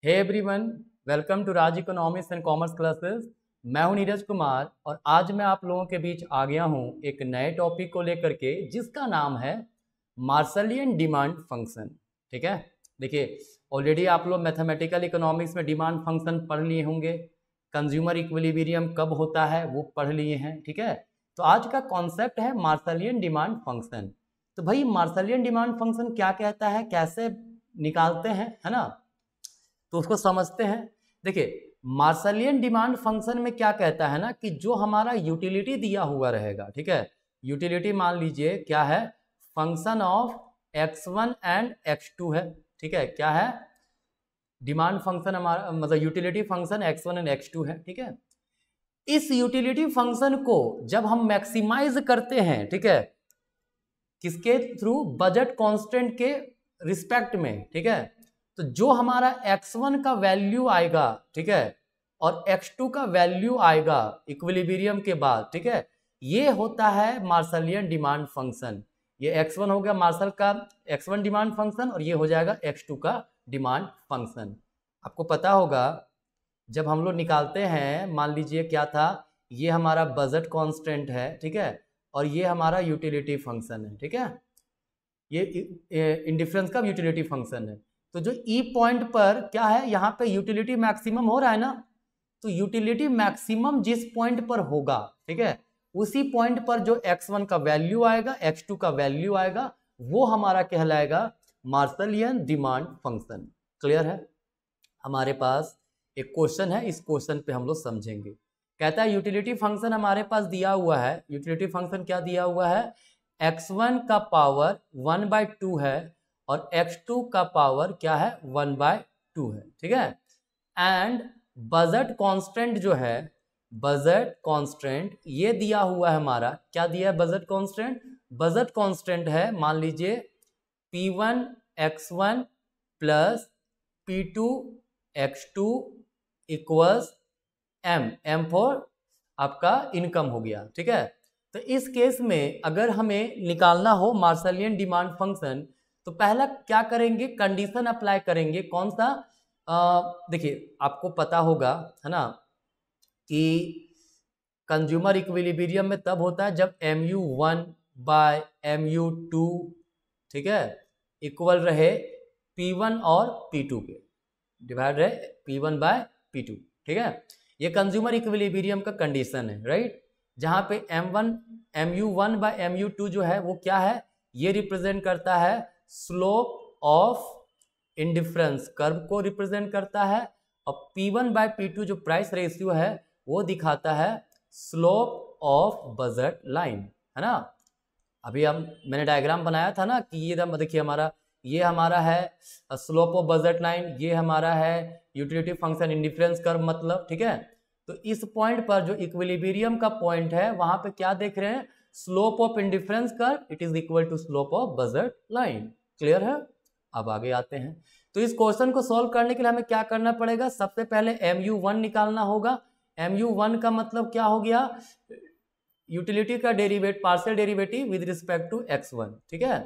Hey everyone, welcome to Raj economics and commerce classes. मैं हूं नीरज कुमार और आज मैं आप लोगों के बीच आ गया हूं एक नए टॉपिक को लेकर के जिसका नाम है मार्शलियन डिमांड फंक्शन। ठीक है, देखिए ऑलरेडी आप लोग मैथमेटिकल इकोनॉमिक्स में डिमांड फंक्शन पढ़ लिए होंगे, कंज्यूमर इक्विलिब्रियम कब होता है वो पढ़ लिए हैं। ठीक है, तो आज का कॉन्सेप्ट है मार्शलियन डिमांड फंक्शन। तो भाई मार्शलियन डिमांड फंक्शन क्या कहता है, कैसे निकालते हैं, है ना, तो उसको समझते हैं। देखिए मार्शलियन डिमांड फंक्शन में क्या कहता है ना कि जो हमारा यूटिलिटी दिया हुआ रहेगा, ठीक है, यूटिलिटी मान लीजिए क्या है, function of x1 and x2 है। ठीक है, क्या है, डिमांड फंक्शन हमारा मतलब utility function x1 and x2 है। ठीक है, इस यूटिलिटी फंक्शन को जब हम मैक्सिमाइज करते हैं, ठीक है, किसके थ्रू, बजट कांस्टेंट के रिस्पेक्ट में, ठीक है, तो जो हमारा x1 का वैल्यू आएगा, ठीक है, और x2 का वैल्यू आएगा इक्विलिब्रियम के बाद, ठीक है, ये होता है मार्शलियन डिमांड फंक्शन। ये x1 हो गया मार्शल का x1 डिमांड फंक्शन और ये हो जाएगा x2 का डिमांड फंक्शन। आपको पता होगा जब हम लोग निकालते हैं, मान लीजिए क्या था, ये हमारा बजट कांस्टेंट है, ठीक है, और ये हमारा यूटिलिटी फंक्शन है। ठीक है, ये इंडिफरेंस का यूटिलिटी फंक्शन है। तो जो ई पॉइंट पर क्या है, यहाँ पे यूटिलिटी मैक्सिमम हो रहा है ना, तो यूटिलिटी मैक्सिमम जिस पॉइंट पर होगा, ठीक है, उसी पॉइंट पर जो x1 का वैल्यू आएगा, x2 का वैल्यू आएगा, वो हमारा कहलाएगा मार्शलियन डिमांड फंक्शन। क्लियर है? हमारे पास एक क्वेश्चन है, इस क्वेश्चन पे हम लोग समझेंगे। कहता है यूटिलिटी फंक्शन हमारे पास दिया हुआ है, यूटिलिटी फंक्शन क्या दिया हुआ है, x1 का पावर 1/2 है और x2 का पावर क्या है, 1/2 है। ठीक है, एंड बजट कांस्टेंट जो है, बजट कांस्टेंट ये दिया हुआ है हमारा, क्या दिया है बजट कांस्टेंट, बजट कांस्टेंट है मान लीजिए P1 x1 plus P2 x2 equals m for आपका इनकम हो गया। ठीक है, तो इस केस में अगर हमें निकालना हो मार्शलियन डिमांड फंक्शन तो पहला क्या करेंगे, कंडीशन अप्लाई करेंगे। कौन सा, देखिए आपको पता होगा, है ना, कि कंज्यूमर इक्विलिब्रियम में तब होता है जब mu1 बाय mu2, ठीक है, इक्वल रहे P1 और P2 के, डिवाइड रहे P1 बाय P2। ठीक है, ये कंज्यूमर इक्विलिब्रियम का कंडीशन है, राइट, जहां पे mu1 बाय mu2 जो है वो क्या है, ये रिप्रेजेंट करता है स्लोप ऑफ इंडिफरेंस कर्व को रिप्रेजेंट करता है, और P1 बाय P2 जो प्राइस रेशियो है वो दिखाता है स्लोप ऑफ बजट लाइन, है ना। अभी हम मैंने डायग्राम बनाया था ना कि ये देखिए हमारा, ये हमारा है स्लोप ऑफ बजट लाइन, ये हमारा है यूटिलिटी फंक्शन इंडिफरेंस कर्व मतलब। ठीक है, तो इस पॉइंट पर जो इक्विलिब्रियम का पॉइंट है वहां पे क्या देख रहे हैं, slope of indifference curve it is equal to slope of budget line. Clear है? अब आगे आते हैं। तो इस क्वेश्चन को सॉल्व करने के लिए हमें क्या करना पड़ेगा, सबसे पहले mu1 निकालना होगा। mu1 का मतलब क्या हो गया, यूटिलिटी का derivate partial derivative with respect to x1। ठीक है,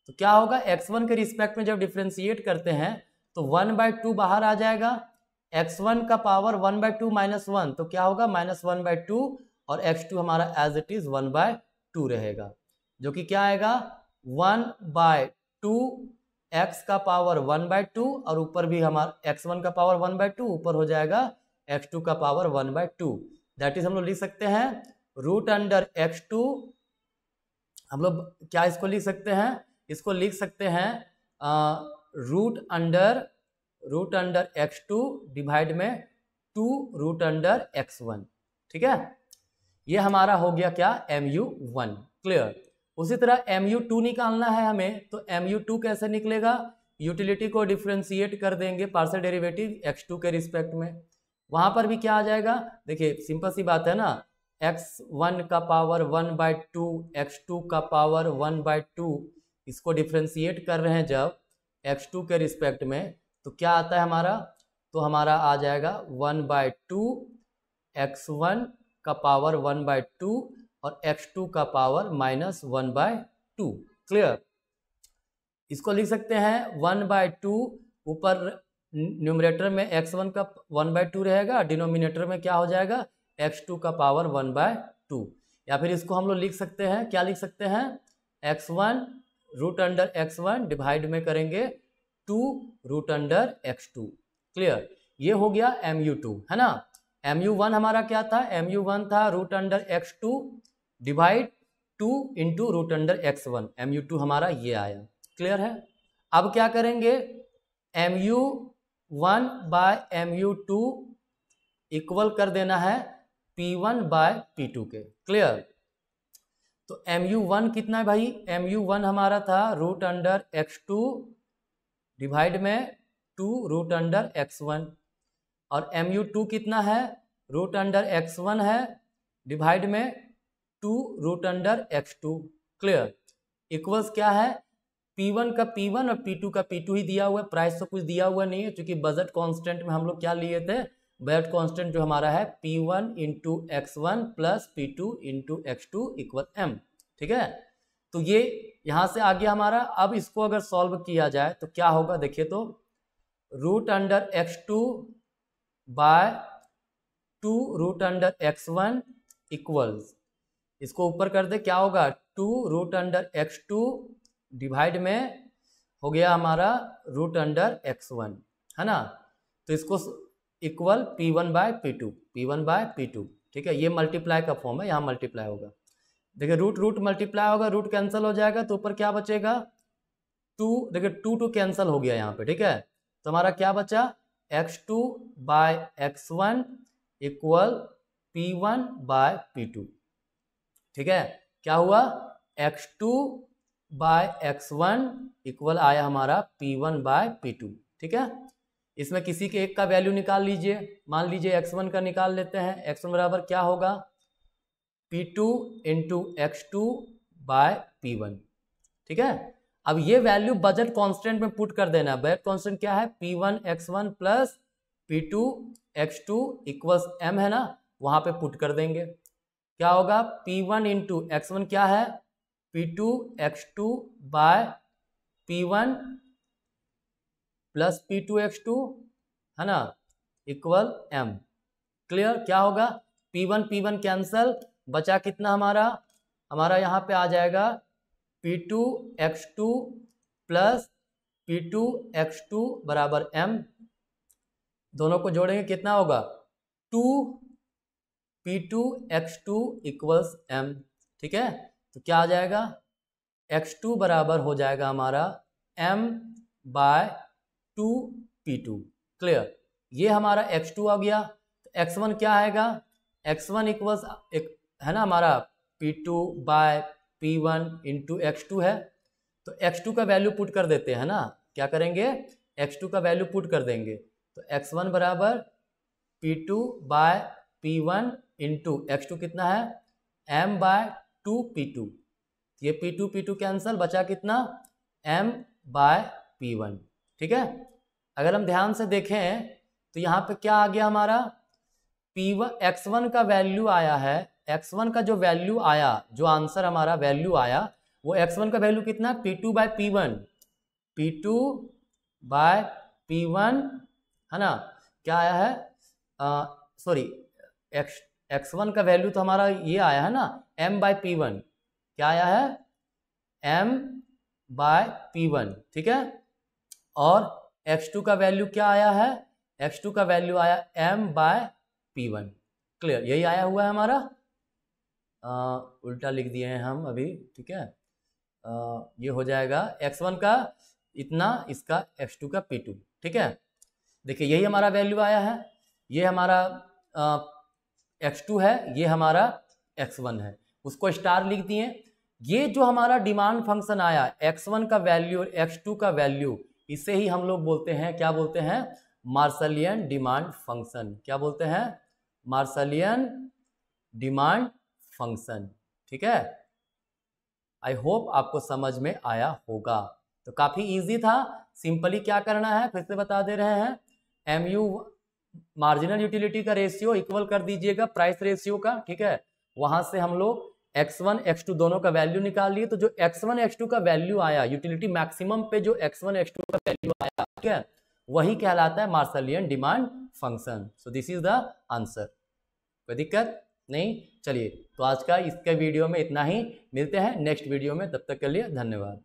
तो क्या होगा, x1 के रिस्पेक्ट में जब डिफ्रेंशिएट करते हैं तो 1/2 बाहर आ जाएगा, x1 का पावर 1/2 -1 तो क्या होगा -1/2, और x2 हमारा एज इट इज 1/2 रहेगा, जो कि क्या आएगा 1/2, x का पावर 1/2 और ऊपर भी हमारा x1 का पावर 1/2, ऊपर हो जाएगा x2 का पावर 1/2। दैट इज हम लोग लिख सकते हैं रूट अंडर x2, हम लोग क्या इसको लिख सकते हैं, इसको लिख सकते हैं रूट अंडर x2 डिवाइड में 2 रूट अंडर x1। ठीक है, ये हमारा हो गया क्या, mu1। क्लियर? उसी तरह mu2 निकालना है हमें, तो mu2 कैसे निकलेगा, यूटिलिटी को डिफ्रेंशिएट कर देंगे पार्शियल डेरिवेटिव x2 के रिस्पेक्ट में, वहां पर भी क्या आ जाएगा, देखिए सिंपल सी बात है ना, x1 का पावर 1/2, x2 का पावर 1/2, इसको डिफ्रेंशिएट कर रहे हैं जब x2 के रिस्पेक्ट में, तो क्या आता है हमारा, तो हमारा आ जाएगा 1/2 x1 का पावर 1/2 और x2 का पावर -1/2। क्लियर? इसको लिख सकते हैं 1/2 ऊपर न्यूमरेटर में x1 का 1/2 रहेगा, डिनोमिनेटर में क्या हो जाएगा x2 का पावर 1/2। या फिर इसको हम लोग लिख सकते हैं, क्या लिख सकते हैं, x1 root under x1 divide में करेंगे 2 रूट अंडर x2। क्लियर, ये हो गया mu2 है ना। mu1 हमारा क्या था, mu1 था root under x2 divide 2 into root under x1, mu2 हमारा ये आया। क्लियर है। अब क्या करेंगे, mu1 बाय mu2 इक्वल कर देना है p1 बाय p2 के। क्लियर, तो mu1 कितना है भाई, mu1 हमारा था रूट अंडर x2 डिवाइड में 2 रूट अंडर x1, और mu2 कितना है, रूट अंडर x1 है डिवाइड में 2 root under x2। Clear, equals क्या है, P1 का P1 और P2 का P2 ही दिया हुआ है, प्राइस तो कुछ दिया हुआ नहीं है, क्योंकि बजट कांस्टेंट में हम लोग क्या लिए थे, बजट कांस्टेंट जो हमारा है P1 into x1 plus P2 into x2 equal m। ठीक है, तो ये यहाँ से आ गया हमारा। अब इसको अगर सॉल्व किया जाए तो क्या होगा, देखिए तो root under x2 by 2 root under x1 equals, इसको ऊपर कर दे, क्या होगा 2 रूट अंडर x2 डिवाइड में हो गया हमारा रूट अंडर x1 है ना। तो इसको equal P1 bye P2, P1 bye P2। ठीक है, ये मल्टीप्लाई का फॉर्म है, यहाँ मल्टीप्लाई होगा। देखिए रूट रूट मल्टीप्लाई होगा, रूट कैंसिल हो जाएगा, तो ऊपर क्या बचेगा 2, देखिए 2 कैंसिल हो गया यहाँ पे। ठीक है, तो हमारा क्या बचा, x2 bye x1 equal P1 bye P2। ठीक है, क्या हुआ, x2 बाय x1 इक्वल आया हमारा P1 बाय P2। ठीक है, इसमें किसी के एक का वैल्यू निकाल लीजिए, मान लीजिए x1 का निकाल लेते हैं। x1 बराबर क्या होगा, P2 into x2 bye P1। ठीक है, अब ये वैल्यू बजट कांस्टेंट में पुट कर देना है। बजट कांस्टेंट क्या है, P1 x1 plus P2 x2 equals m है ना, वहां पे पुट कर देंगे। क्या होगा, P1 इंटू x1 क्या है, P2 x2 bye P1 plus P2 x2 है ना, इक्वल m। क्लियर, क्या होगा, P1 P1 कैंसल, बचा कितना हमारा, हमारा यहाँ पे आ जाएगा P2 x2 plus P2 x2 बराबर m। दोनों को जोड़ेंगे कितना होगा, 2 P2 x2 इक्वल्स m। ठीक है, तो क्या आ जाएगा, x2 बराबर हो जाएगा हमारा m बाय 2 P2। क्लियर, ये हमारा x2 आ गया। तो x1 क्या आएगा, x1 इक्वल्स एक है ना हमारा P2 bye P1 into x2 है, तो x2 का वैल्यू पुट कर देते हैं ना, क्या करेंगे, x2 का वैल्यू पुट कर देंगे। तो x1 बराबर P2 bye P1 into x2 कितना है, m बाय 2 P2, ये P2 P2 कैंसल, बचा कितना, m बाय P1। ठीक है, अगर हम ध्यान से देखें तो यहाँ पे क्या आ गया हमारा, P1 x1 का वैल्यू आया है, x1 का जो वैल्यू आया, जो आंसर हमारा वैल्यू आया, वो x1 का वैल्यू कितना है, P2 bye P1, P2 bye P1 है ना, क्या आया है, सॉरी x1 का वैल्यू तो हमारा ये आया है ना, m बाय P1, क्या आया है, m बाय P1। ठीक है, और x2 का वैल्यू क्या आया है, x2 का वैल्यू आया m बाय P1। क्लियर, यही आया हुआ है हमारा, उल्टा लिख दिए हैं हम अभी। ठीक है, ये हो जाएगा x1 का इतना, इसका x2 का P2। ठीक है, देखिए यही हमारा वैल्यू आया है, ये हमारा x2 है, ये हमारा x1 है, उसको स्टार लिख दिए। ये जो हमारा डिमांड फंक्शन आया, x1 का वैल्यू और x2 का वैल्यू, इसे ही हम लोग बोलते हैं, क्या बोलते हैं, मार्शलियन डिमांड फंक्शन। क्या बोलते हैं, मार्शलियन डिमांड फंक्शन। ठीक है, आई होप आपको समझ में आया होगा। तो काफी इजी था, सिंपली क्या करना है फिर से बता दे रहे हैं, mu मार्जिनल यूटिलिटी का रेशियो इक्वल कर दीजिएगा प्राइस रेशियो का। ठीक है, वहां से हम लोग x1 x2 दोनों का वैल्यू निकाल लिए। तो जो x1 x2 का वैल्यू आया, यूटिलिटी मैक्सिमम पे जो x1 x2 का वैल्यू आया, ठीक है, वही कहलाता है Marshallian demand function. So this is the answer. कोई दिक्कत नहीं। चलिए, तो आज का इसके वीडियो में इतना ही, मिलते हैं नेक्स्ट वीडियो में, तब तक के लिए धन्यवाद।